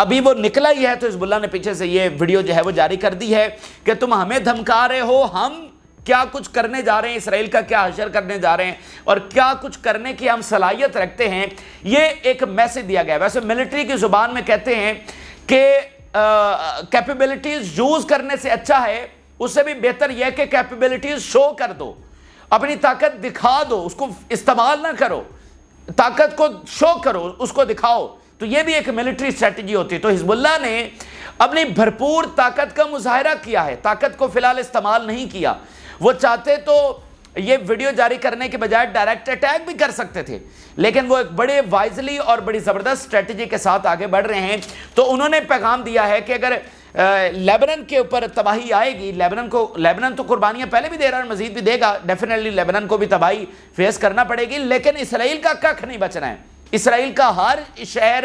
ابھی وہ نکلا ہی ہے تو حزب اللہ نے پیچھے سے یہ ویڈیو جو ہے وہ جاری کر دی ہے کہ تم ہمیں دھمکا رہے ہو، ہم کیا کچھ کرنے جا رہے ہیں، اسرائیل کا کیا حشر کرنے جا رہے ہیں اور کیا کچھ کرنے کی ہم صلاحیت رکھتے ہیں، یہ ایک میسج دیا گیا ہے۔ ویسے ملٹری کی زبان میں کہتے ہیں کہ کیپیبلٹیز یوز کرنے سے اچھا ہے، اس سے بھی بہتر یہ کہ کیپیبلٹیز شو کر دو، اپنی طاقت دکھا دو، اس کو استعمال نہ کرو، طاقت کو شو کرو، اس کو دکھاؤ۔ تو یہ بھی ایک ملٹری اسٹریٹجی ہوتی ہے۔ تو حزب اللہ نے اپنی بھرپور طاقت کا مظاہرہ کیا ہے، طاقت کو فی الحال استعمال نہیں کیا۔ وہ چاہتے تو یہ ویڈیو جاری کرنے کے بجائے ڈائریکٹ اٹیک بھی کر سکتے تھے، لیکن وہ ایک بڑے وائزلی اور بڑی زبردست اسٹریٹجی کے ساتھ آگے بڑھ رہے ہیں۔ تو انہوں نے پیغام دیا ہے کہ اگر لیبنن کے اوپر تباہی آئے گی، لیبنن تو قربانیاں پہلے بھی دے رہا ہے اور مزید بھی دے گا، ڈیفینیٹلی لیبنن کو بھی تباہی فیس کرنا پڑے گی، لیکن اسرائیل کا ککھ نہیں بچنا ہے۔ اسرائیل کا ہر شہر،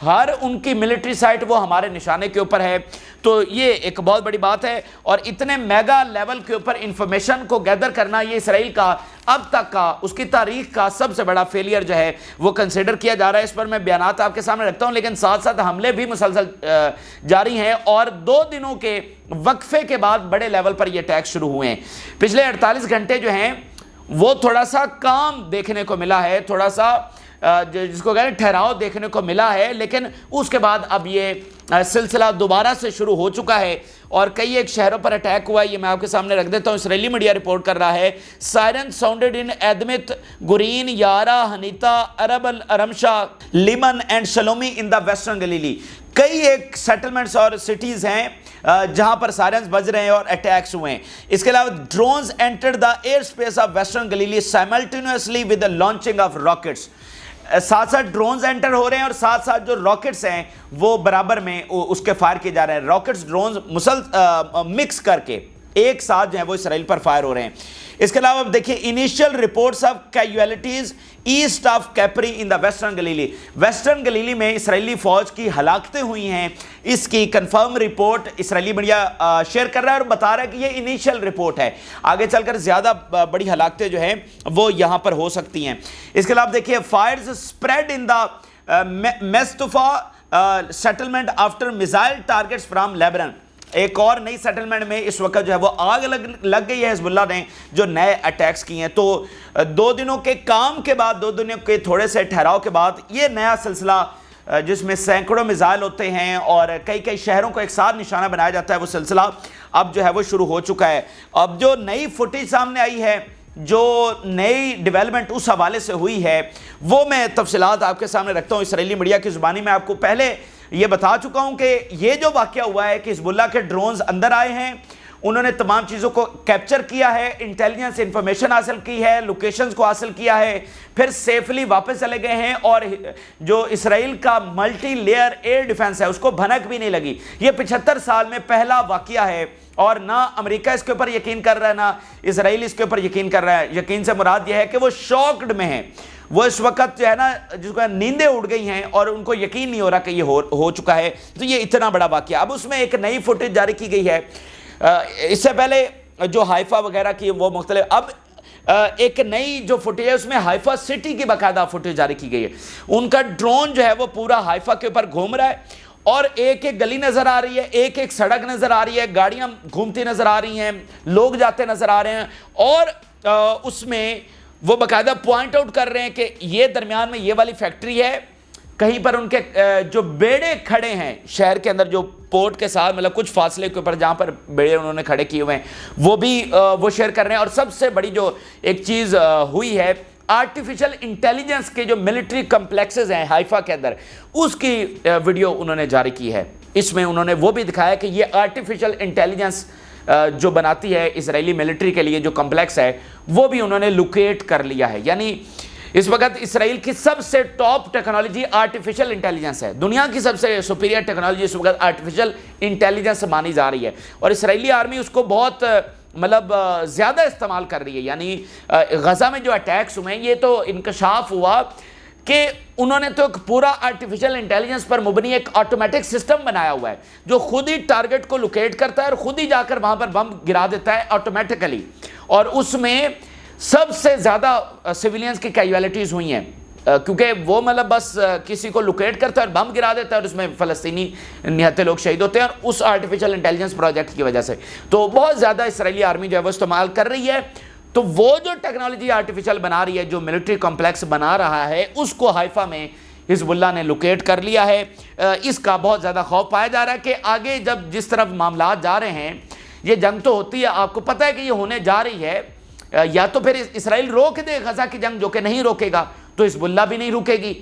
ہر ان کی ملٹری سائٹ وہ ہمارے نشانے کے اوپر ہے۔ تو یہ ایک بہت بڑی بات ہے، اور اتنے میگا لیول کے اوپر انفارمیشن کو گیدر کرنا یہ اسرائیل کا اب تک کا، اس کی تاریخ کا سب سے بڑا فیلئر جو ہے وہ کنسیڈر کیا جا رہا ہے۔ اس پر میں بیانات آپ کے سامنے رکھتا ہوں، لیکن ساتھ ساتھ حملے بھی مسلسل جاری ہیں، اور 2 دنوں کے وقفے کے بعد بڑے لیول پر یہ اٹیک شروع ہوئے ہیں۔ پچھلے 48 گھنٹے جو ہیں وہ تھوڑا سا کام دیکھنے کو ملا ہے، تھوڑا سا جس کو کہتے ہیں ٹھہراؤ دیکھنے کو ملا ہے، لیکن اس کے بعد اب یہ سلسلہ دوبارہ سے شروع ہو چکا ہے، اور کئی ایک شہروں پر اٹیک ہوا ہے۔ یہ میں آپ کے سامنے رکھ دیتا ہوں، اسرائیلی میڈیا رپورٹ کر رہا ہے، siren sounded in Adamit, Goren, Yaara, Hanita, Arab Aramsha, Liman and Shlomi in the western Galilee. کئی ایک سیٹلمنٹس اور سٹیز ہیں جہاں پر سائرنز بج رہے ہیں اور اٹیکس ہوئے ہیں۔ اس کے علاوہ drones entered the air space of Western Galilee simultaneously with the launching of rockets. ساتھ ساتھ ڈرونز انٹر ہو رہے ہیں، اور ساتھ ساتھ جو راکٹس ہیں وہ برابر میں اس کے فائر کیے جا رہے ہیں۔ راکٹس ڈرونز مکس کر کے ایک ساتھ جو ہیں وہ اسرائیل پر فائر ہو رہے ہیں۔ اس کے علاوہ اب دیکھیں initial reports of casualties east of Kabri in the western Galilee. Western Galilee میں اسرائیلی فوج کی ہلاکتیں ہوئی ہیں، اس کی confirm report Israeli media share کر رہا ہے اور بتا رہا ہے کہ یہ انیشیل رپورٹ ہے، آگے چل کر زیادہ بڑی ہلاکتیں جو ہیں وہ یہاں پر ہو سکتی ہیں۔ اس کے علاوہ دیکھیے fires spread in the Mistafa settlement after missile targets from Lebanon. ایک اور نئی سیٹلمنٹ میں اس وقت جو ہے وہ آگ لگ گئی ہے حزب اللہ نے جو نئے اٹیکس کی ہیں۔ تو 2 دنوں کے کام کے بعد، 2 دنوں کے تھوڑے سے ٹھہراؤ کے بعد یہ نیا سلسلہ جس میں سینکڑوں میزائل ہوتے ہیں اور کئی شہروں کو ایک ساتھ نشانہ بنایا جاتا ہے، وہ سلسلہ اب جو ہے وہ شروع ہو چکا ہے۔ اب جو نئی فوٹیج سامنے آئی ہے، جو نئی ڈیولپمنٹ اس حوالے سے ہوئی ہے، وہ میں تفصیلات آپ کے سامنے رکھتا ہوں اسرائیلی میڈیا کی زبانی میں۔ آپ کو پہلے یہ بتا چکا ہوں کہ یہ جو واقعہ ہوا ہے کہ حزب اللہ کے ڈرونز اندر آئے ہیں، انہوں نے تمام چیزوں کو کیپچر کیا ہے، انٹیلیجنس انفارمیشن حاصل کی ہے، لوکیشنز کو حاصل کیا ہے، پھر سیفلی واپس چلے گئے ہیں، اور جو اسرائیل کا ملٹی لیئر ایئر ڈیفنس ہے اس کو بھنک بھی نہیں لگی۔ یہ 75 سال میں پہلا واقعہ ہے، اور نہ امریکہ اس کے اوپر یقین کر رہا ہے، نہ اسرائیل اس کے اوپر یقین کر رہا ہے۔ یقین سے مراد یہ ہے کہ وہ شاکڈ میں ہیں، وہ اس وقت جو ہے نا جس کو نیندیں اڑ گئی ہیں اور ان کو یقین نہیں ہو رہا کہ یہ ہو چکا ہے۔ تو یہ اتنا بڑا واقعہ، اب اس میں ایک نئی فوٹیج جاری کی گئی ہے۔ اس سے پہلے جو ہائفا وغیرہ کی وہ مختلف، اب ایک نئی جو فوٹیج ہے اس میں ہائفا سٹی کی باقاعدہ فوٹیج جاری کی گئی ہے۔ ان کا ڈرون جو ہے وہ پورا ہائفا کے اوپر گھوم رہا ہے، اور ایک ایک گلی نظر آ رہی ہے، ایک ایک سڑک نظر آ رہی ہے، گاڑیاں گھومتی نظر آ رہی ہیں، لوگ جاتے نظر آ رہے ہیں، اور اس میں وہ باقاعدہ پوائنٹ آؤٹ کر رہے ہیں کہ یہ درمیان میں یہ والی فیکٹری ہے، کہیں پر ان کے جو بیڑے کھڑے ہیں شہر کے اندر جو پورٹ کے ساتھ مطلب کچھ فاصلے کے اوپر جہاں پر بیڑے انہوں نے کھڑے کیے ہوئے ہیں وہ بھی وہ شیئر کر رہے ہیں۔ اور سب سے بڑی جو ایک چیز ہوئی ہے، آرٹیفیشل انٹیلیجنس کے جو ملٹری کمپلیکسز ہیں ہائفا کے اندر، اس کی ویڈیو انہوں نے جاری کی ہے۔ اس میں انہوں نے وہ بھی دکھایا کہ یہ آرٹیفیشل انٹیلیجنس جو بناتی ہے اسرائیلی ملٹری کے لیے جو کمپلیکس ہے وہ بھی انہوں نے لوکیٹ کر لیا ہے۔ یعنی اس وقت اسرائیل کی سب سے ٹاپ ٹیکنالوجی آرٹیفیشل انٹیلیجنس ہے، دنیا کی سب سے سپیریئر ٹیکنالوجی اس وقت آرٹیفیشل انٹیلیجنس مانی جا رہی ہے، اور اسرائیلی آرمی اس کو بہت مطلب زیادہ استعمال کر رہی ہے۔ یعنی غزہ میں جو اٹیکس ہوئے ہیں یہ تو انکشاف ہوا کہ انہوں نے تو ایک پورا آرٹیفیشل انٹیلیجنس پر مبنی ایک آٹومیٹک سسٹم بنایا ہوا ہے جو خود ہی ٹارگٹ کو لوکیٹ کرتا ہے اور خود ہی جا کر وہاں پر بم گرا دیتا ہے آٹومیٹکلی، اور اس میں سب سے زیادہ سیویلینز کی کیجویلٹیز ہوئی ہیں۔ کیونکہ وہ مطلب بس کسی کو لوکیٹ کرتا ہے اور بم گرا دیتا ہے اور اس میں فلسطینی نہتے لوگ شہید ہوتے ہیں، اور اس آرٹیفیشل انٹیلیجنس پروجیکٹ کی وجہ سے تو بہت زیادہ اسرائیلی آرمی جو ہے وہ استعمال کر رہی ہے۔ تو وہ جو ٹیکنالوجی آرٹیفیشل بنا رہی ہے، جو ملٹری کمپلیکس بنا رہا ہے، اس کو حیفا میں حزب اللہ نے لوکیٹ کر لیا ہے۔ اس کا بہت زیادہ خوف پایا جا رہا ہے کہ آگے جب جس طرف معاملات جا رہے ہیں، یہ جنگ تو ہوتی ہے، آپ کو پتہ ہے کہ یہ ہونے جا رہی ہے، یا تو پھر اسرائیل روک دے غزہ کی جنگ، جو کہ نہیں روکے گا تو حزب اللہ بھی نہیں رکے گی،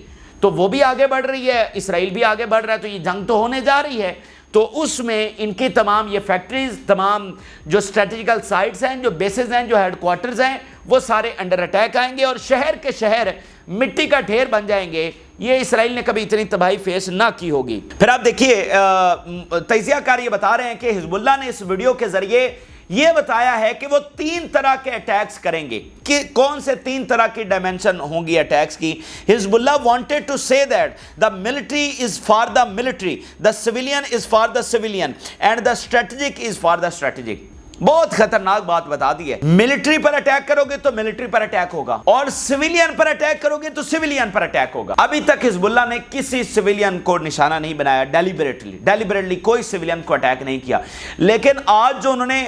تو وہ بھی آگے بڑھ رہی ہے، اسرائیل بھی آگے بڑھ رہا ہے، تو یہ جنگ تو ہونے جا رہی ہے۔ تو اس میں ان کی تمام یہ فیکٹریز، تمام جو اسٹریٹجیکل سائٹس ہیں، جو بیسز ہیں، جو ہیڈ کوارٹرز ہیں، وہ سارے انڈر اٹیک آئیں گے اور شہر کے شہر مٹی کا ڈھیر بن جائیں گے۔ یہ اسرائیل نے کبھی اتنی تباہی فیس نہ کی ہوگی۔ پھر آپ دیکھیے، تجزیہ کار یہ بتا رہے ہیں کہ حزب اللہ نے اس ویڈیو کے ذریعے یہ بتایا ہے کہ وہ 3 طرح کے اٹیکس کریں گے۔ کہ کون سے 3 طرح کی ڈائمنشن ہوں گی اٹیکس کی؟ حزب اللہ wanted to say that the military is for the military, the civilian is for the civilian, and the strategic is for the strategic۔ بہت خطرناک بات بتا دی ہے۔ ملٹری پر اٹیک کرو گے تو ملٹری پر اٹیک ہوگا، اور سویلین پر اٹیک کرو گے تو سویلین پر اٹیک ہوگا۔ ابھی تک حزب اللہ نے کسی سویلین کو نشانہ نہیں بنایا، ڈیلیبریٹلی کوئی سویلین کو اٹیک نہیں کیا، لیکن آج جو انہوں نے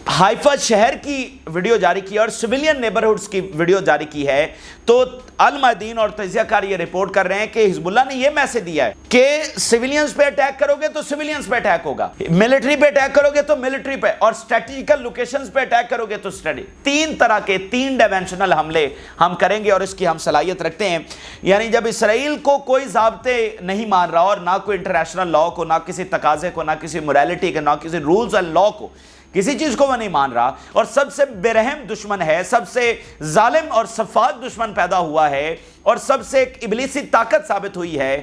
حیفا شہر کی ویڈیو جاری کی اور سویلین نیبرہڈز کی ویڈیو جاری کی ہے، تو المعدین اور تجزیہ کار یہ رپورٹ کر رہے ہیں کہ حزب اللہ نے یہ میسج دیا ہے کہ سویلینز پہ اٹیک کرو گے تو سویلینز پہ اٹیک ہوگا، ملٹری پہ اٹیک کرو گے تو ملٹری پہ، اور اسٹریٹجیکل لوکیشنز پہ اٹیک کرو گے تو اسٹریٹجی۔ 3 طرح کے 3 ڈائمینشنل حملے ہم کریں گے اور اس کی ہم صلاحیت رکھتے ہیں۔ یعنی جب اسرائیل کو کوئی ضابطے نہیں مان رہا، اور نہ کوئی انٹرنیشنل لا کو، نہ کسی تقاضے کو، نہ کسی موریلٹی کو، نہ کسی رولز اینڈ لا کو، کسی چیز کو وہ نہیں مان رہا، اور سب سے بے رحم دشمن ہے، سب سے ظالم اور سفاک دشمن پیدا ہوا ہے، اور سب سے ایک ابلیسی طاقت ثابت ہوئی ہے،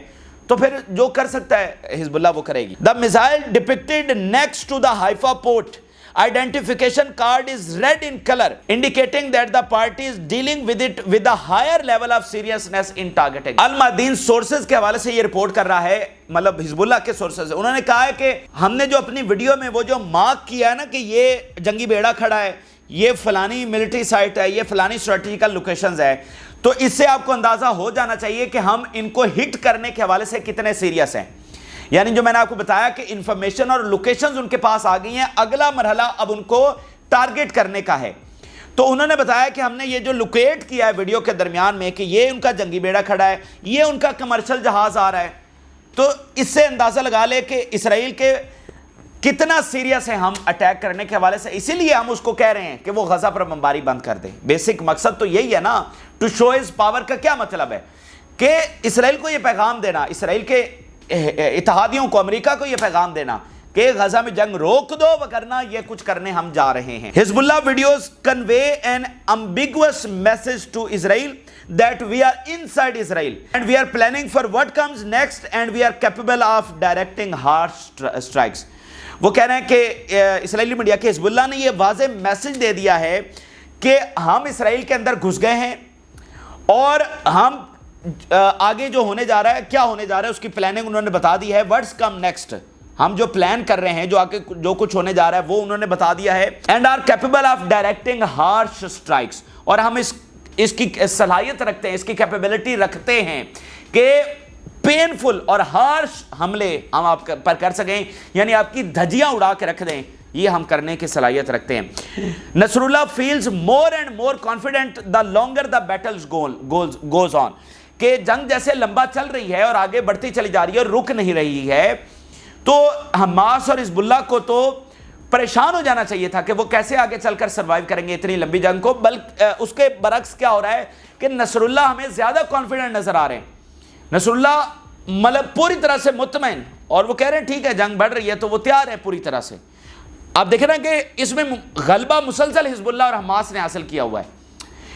تو پھر جو کر سکتا ہے حزب اللہ وہ کرے گی۔ The missile depicted next to the Haifa port identification card is red in color, indicating that the party is dealing with it with a higher level of seriousness in targeting۔ Al Mayadeen sources کے حوالے سے یہ report کر رہا ہے، مطلب حزب اللہ کے سورسز، انہوں نے کہا ہے کہ ہم نے جو اپنی ویڈیو میں وہ جو مارک کیا ہے نا کہ یہ جنگی بیڑا کھڑا ہے، یہ فلانی ملٹری سائٹ ہے، یہ فلانی اسٹریٹجیکل لوکیشنز ہے، تو اس سے آپ کو اندازہ ہو جانا چاہیے کہ ہم ان کو ہٹ کرنے کے حوالے سے کتنے سیریس ہیں۔ یعنی جو میں نے آپ کو بتایا کہ انفارمیشن اور لوکیشنز ان کے پاس آ گئی ہیں، اگلا مرحلہ اب ان کو ٹارگٹ کرنے کا ہے۔ تو انہوں نے بتایا کہ ہم نے یہ جو لوکیٹ کیا ہے ویڈیو کے درمیان میں کہ یہ ان کا جنگی بیڑا کھڑا ہے، یہ ان کا کمرشل جہاز آ رہا ہے، تو اس سے اندازہ لگا لے کہ اسرائیل کے کتنا سیریس ہے ہم اٹیک کرنے کے حوالے سے۔ اسی لیے ہم اس کو کہہ رہے ہیں کہ وہ غزہ پر بمباری بند کر دے۔ بیسک مقصد تو یہی ہے نا، ٹو شو ہز پاور کا کیا مطلب ہے کہ اسرائیل کو یہ پیغام دینا، اسرائیل کے اتحادیوں کو، امریکہ کو یہ پیغام دینا کہ غزہ میں جنگ روک دو، وگرنہ یہ کچھ کرنے ہم جا رہے ہیں۔ حزب اللہ videos convey an ambiguous message to Israel that we are inside Israel and we are planning for what comes next and we are capable of directing harsh strikes۔ وہ کہہ رہے ہیں کہ اسرائیلی میڈیا کے حزب اللہ نے یہ واضح میسج دے دیا ہے کہ ہم اسرائیل کے اندر گھس گئے ہیں، اور ہم آگے جو ہونے جا رہا ہے، کیا ہونے جا رہا ہے، اس کی پلاننگ انہوں نے بتا دی ہے۔ What's come next، ہم جو پلان کر رہے ہیں، جو آگے جو کچھ ہونے جا رہا ہے وہ انہوں نے بتا دیا ہے۔ And are capable of directing harsh strikes, اور ہم اس کی صلاحیت رکھتے ہیں، اس کی کیپیبلٹی رکھتے ہیں کہ پینفل اور ہارش حملے ہم آپ پر کر سکیں، یعنی آپ کی دھجیاں اڑا کے رکھ دیں، یہ ہم کرنے کی صلاحیت رکھتے ہیں۔ Nasrallah feels more and more confident the longer the battles goes on, کہ جنگ جیسے لمبا چل رہی ہے اور آگے بڑھتی چلی جا رہی ہے اور رک نہیں رہی ہے، تو حماس اور حزب اللہ کو تو پریشان ہو جانا چاہیے تھا کہ وہ کیسے آگے چل کر سروائیو کریں گے اتنی لمبی جنگ کو۔ بلکہ اس کے برعکس کیا ہو رہا ہے کہ نصر اللہ ہمیں زیادہ کانفیڈنٹ نظر آ رہے ہیں۔ نصر اللہ مطلب پوری طرح سے مطمئن، اور وہ کہہ رہے ہیں ٹھیک ہے جنگ بڑھ رہی ہے تو وہ تیار ہے پوری طرح سے۔ آپ دیکھ رہے ہیں کہ اس میں غلبہ مسلسل حزب اللہ اور حماس نے حاصل کیا ہوا ہے۔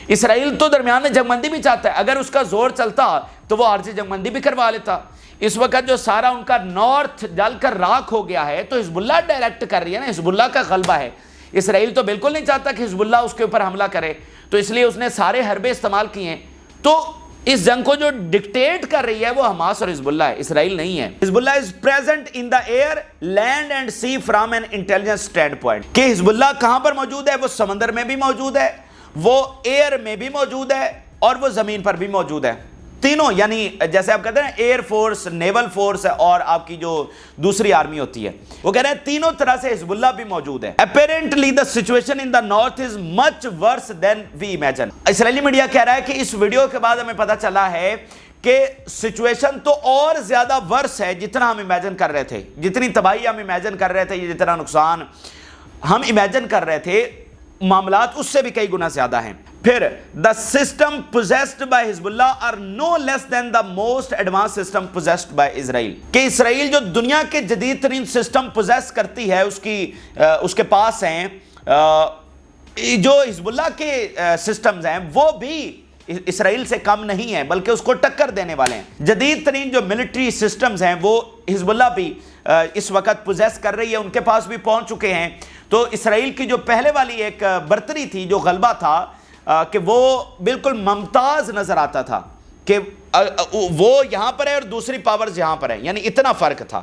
اسرائیل تو درمیان میں جنگ بندی بھی چاہتا ہے، اگر اس کا زور چلتا تو وہ عارضی جنگ بندی بھی کروا لیتا۔ اس وقت جو سارا ان کا نارتھ جل کر راکھ ہو گیا ہے، تو حزب اللہ ڈائریکٹ کر رہی ہے نا، حزب اللہ کا غلبہ ہے۔ اسرائیل تو بالکل نہیں چاہتا کہ حزب اللہ اس کے اوپر حملہ کرے، تو اس لیے اس نے سارے حربے استعمال کیے ہیں۔ تو اس جنگ کو جو ڈکٹیٹ کر رہی ہے وہ حماس اور حزب اللہ ہے، اسرائیل نہیں ہے۔ Hezbollah is present in the air, land and sea from an intelligence stand point, کہ حزب اللہ کہاں پر موجود ہے؟ وہ سمندر میں بھی موجود ہے، وہ ایئر میں بھی موجود ہے، اور وہ زمین پر بھی موجود ہے۔ تینوں یعنی جیسے آپ کہتے ہیں ایئر فورس، نیول فورس اور آپ کی جو دوسری آرمی ہوتی ہے، وہ کہہ رہے ہیں تینوں طرح سے حزب اللہ بھی موجود ہے. Apparently the situation in the north is much worse than we imagine. Israeli media کہہ رہا ہے کہ اس ویڈیو کے بعد ہمیں پتہ چلا ہے کہ سچویشن تو اور زیادہ ورس ہے جتنا ہم امیجن کر رہے تھے، جتنی تباہی ہم امیجن کر رہے تھے، جتنا نقصان ہم امیجن کر رہے تھے، معاملات اس سے بھی کئی گنا زیادہ ہیں. پھر the system possessed by حزب اللہ are no less than the most advanced system possessed by Israel. کہ اسرائیل جو دنیا کے جدید ترین سسٹم پوزیس کرتی ہے اس کے پاس ہیں، جو حزب اللہ کے سسٹمز ہیں وہ بھی اسرائیل سے کم نہیں ہیں بلکہ اس کو ٹکر دینے والے ہیں. جدید ترین جو ملٹری سسٹمز ہیں وہ حزب اللہ بھی اس وقت پوزیس کر رہی ہے، ان کے پاس بھی پہنچ چکے ہیں. تو اسرائیل کی جو پہلے والی ایک برتری تھی، جو غلبہ تھا کہ وہ بالکل ممتاز نظر آتا تھا کہ وہ یہاں پر ہے اور دوسری پاورز یہاں پر ہیں، یعنی اتنا فرق تھا.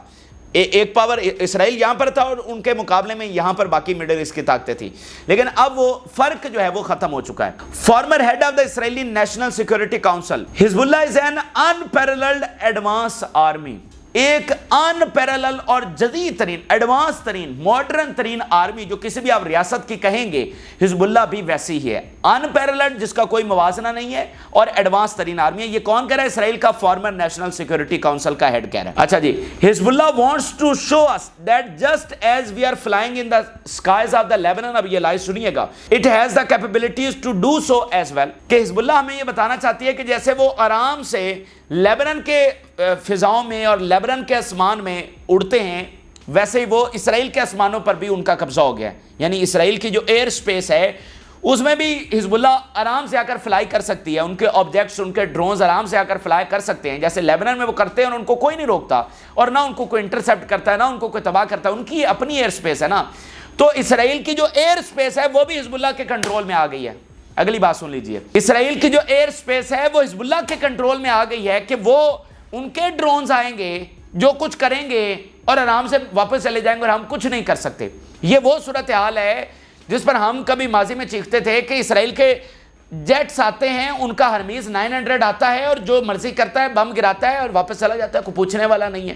ایک پاور اسرائیل یہاں پر تھا اور ان کے مقابلے میں یہاں پر باقی مڈل ایسٹ کی طاقتیں تھی، لیکن اب وہ فرق جو ہے وہ ختم ہو چکا ہے. Former head of the Israeli national security council, Hezbollah is an unparalleled advance army. ایک ان پیرالل اور جدید ترین، ایڈوانس ترین، ماڈرن ترین آرمی جو کسی بھی آپ ریاست کی کہیں گے، حزب اللہ بھی ویسی ہی ہے. ان پیرالل جس کا کوئی موازنہ نہیں ہے اور ایڈوانس ترین آرمی ہے. یہ کون کہہ رہا ہے؟ اسرائیل کا فارمر نیشنل سیکورٹی کاؤنسل کا ہیڈ کہہ رہا ہے. اچھا جی، Hezbollah wants to show us that just as we are flying in the skies of the Lebanon. اب یہ لائن سنیے گا. It has the capabilities to do so as well. کہ حزب اللہ ہمیں یہ بتانا چاہتی ہے کہ جیسے وہ آرام سے لیبنان کے فضاؤں میں اور لیبنان کے آسمان میں اڑتے ہیں، ویسے ہی وہ اسرائیل کے آسمانوں پر بھی ان کا قبضہ ہو گیا ہے. یعنی اسرائیل کی جو ایئر سپیس ہے اس میں بھی حزب اللہ آرام سے آ کر فلائی کر سکتی ہے. ان کے آبجیکٹس، ان کے ڈرونز آرام سے آ کر فلائی کر سکتے ہیں، جیسے لیبنان میں وہ کرتے ہیں اور ان کو کوئی نہیں روکتا اور نہ ان کو کوئی انٹرسیپٹ کرتا ہے، نہ ان کو کوئی تباہ کرتا ہے. ان کی اپنی ایئر سپیس ہے نا. تو اسرائیل کی جو ایئر سپیس ہے وہ بھی حزب اللہ کے کنٹرول میں آ گئی ہے. اگلی بات سن لیجئے، اسرائیل کی جو ایئر سپیس ہے وہ حزب اللہ کے کنٹرول میں آ گئی ہے کہ وہ ان کے ڈرونز آئیں گے، جو کچھ کریں گے اور آرام سے واپس چلے جائیں گے اور ہم کچھ نہیں کر سکتے. یہ وہ صورتحال ہے جس پر ہم کبھی ماضی میں چیختے تھے کہ اسرائیل کے جیٹس آتے ہیں، ان کا ہرمیز 900 آتا ہے اور جو مرضی کرتا ہے، بم گراتا ہے اور واپس چلا جاتا ہے، کوئی پوچھنے والا نہیں ہے.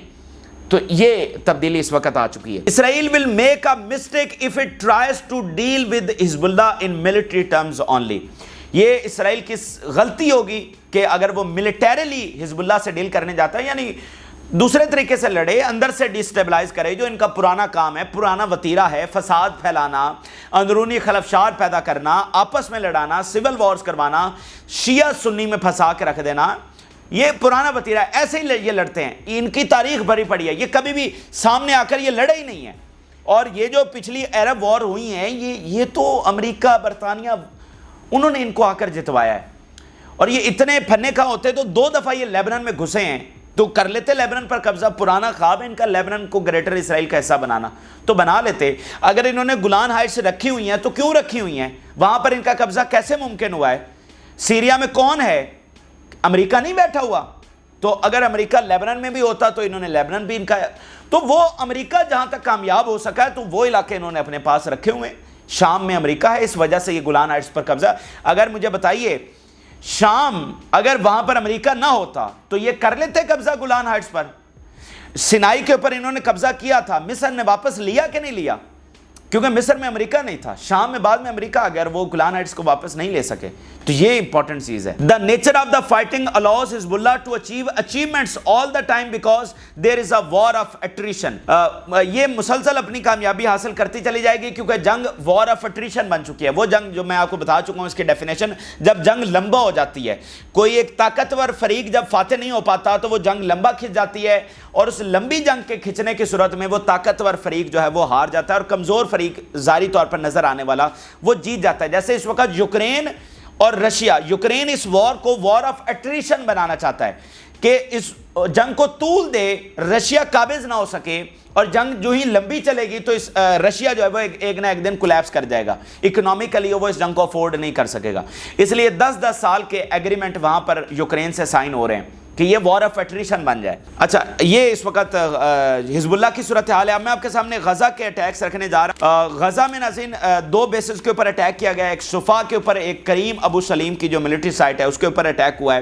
تو یہ تبدیلی اس وقت آ چکی ہے. اسرائیل will make a mistake if it tries to deal with حزب اللہ in military terms only. یہ اسرائیل کی غلطی ہوگی کہ اگر وہ ملیٹریلی حزب اللہ سے ڈیل کرنے جاتا ہے، یعنی دوسرے طریقے سے لڑے، اندر سے ڈیسٹیبلائز کرے، جو ان کا پرانا کام ہے، پرانا وتیرہ ہے، فساد پھیلانا، اندرونی خلفشات پیدا کرنا، آپس میں لڑانا، سول وارز کروانا، شیعہ سنی میں پھنسا کے رکھ دینا. یہ پرانا وتیرہ ہے. ایسے ہی یہ لڑتے ہیں. ان کی تاریخ بھری پڑی ہے. یہ کبھی بھی سامنے آ کر یہ لڑے ہی نہیں ہے. اور یہ جو پچھلی عرب وار ہوئی ہیں، یہ تو امریکہ، برطانیہ، انہوں نے ان کو آ کر جتوایا ہے. اور یہ اتنے پھنے کا ہوتے تو 2 دفعہ یہ لیبنان میں گھسے ہیں تو کر لیتے لیبنان پر قبضہ. پرانا خواب ہے ان کا لیبنان کو گریٹر اسرائیل کا حصہ بنانا، تو بنا لیتے. اگر انہوں نے گولان ہائٹس رکھی ہوئی ہیں تو کیوں رکھی ہوئی ہیں؟ وہاں پر ان کا قبضہ کیسے ممکن ہوا ہے؟ سیریا میں کون ہے؟ امریکہ نہیں بیٹھا ہوا. تو اگر امریکہ لیبنان میں بھی ہوتا تو انہوں نے لیبنان بھی ان کا، تو وہ امریکہ جہاں تک کامیاب ہو سکا ہے تو وہ علاقے انہوں نے اپنے پاس رکھے ہوئے. شام میں امریکہ ہے، اس وجہ سے یہ گولان ہائٹس پر قبضہ. اگر مجھے بتائیے شام اگر وہاں پر امریکہ نہ ہوتا تو یہ کر لیتے قبضہ گولان ہائٹس پر. سینائی کے اوپر انہوں نے قبضہ کیا تھا، مصر نے واپس لیا کہ نہیں لیا؟ کیونکہ مصر میں امریکہ نہیں تھا. شام میں بعد میں امریکہ آ گیا اور وہ گولان ہائٹس کو واپس نہیں لے سکے. تو یہ امپورٹنٹ چیز ہے. The nature of the fighting allows Hezbollah to achieve achievements all the time because there is a war of attrition. یہ مسلسل اپنی کامیابی حاصل کرتی چلی جائے گی کیونکہ جنگ war of attrition بن چکی ہے. وہ جنگ جو میں آپ کو بتا چکا ہوں اس کی ڈیفینیشن، جب جنگ لمبا ہو جاتی ہے، کوئی ایک طاقتور فریق جب فاتح نہیں ہو پاتا تو وہ جنگ لمبا کھنچ جاتی ہے، اور اس لمبی جنگ کے کھنچنے کی صورت میں وہ طاقتور فریق جو ہے وہ ہار جاتا ہے اور کمزور فریق ظاہری طور پر نظر آنے والا وہ جیت جاتا ہے. جیسے اس وقت یوکرین اور رشیا، یوکرین اس وار کو وار آف ایٹریشن بنانا چاہتا ہے کہ اس جنگ کو طول دے، رشیا قابض نہ ہو سکے، اور جنگ جو ہی لمبی چلے گی تو اس رشیا جو ہے وہ ایک نہ ایک دن کولیپس کر جائے گا. اکنومیکلی وہ اس جنگ کو افورڈ نہیں کر سکے گا. اس لیے 10-10 سال کے ایگریمنٹ وہاں پر یوکرین سے سائن ہو رہے ہیں کہ یہ وار آف ایٹریشن بن جائے. اچھا، یہ اس وقت حزب اللہ کی صورتحال ہے. اب میں آپ کے سامنے غزہ کے اٹیکس رکھنے جا رہا ہوں. غزہ میں ناظرین 2 بیسز کے اوپر اٹیک کیا گیا ہے. ایک صفا کے اوپر، ایک کریم ابو سلیم کی جو ملٹری سائٹ ہے اس کے اوپر اٹیک ہوا ہے.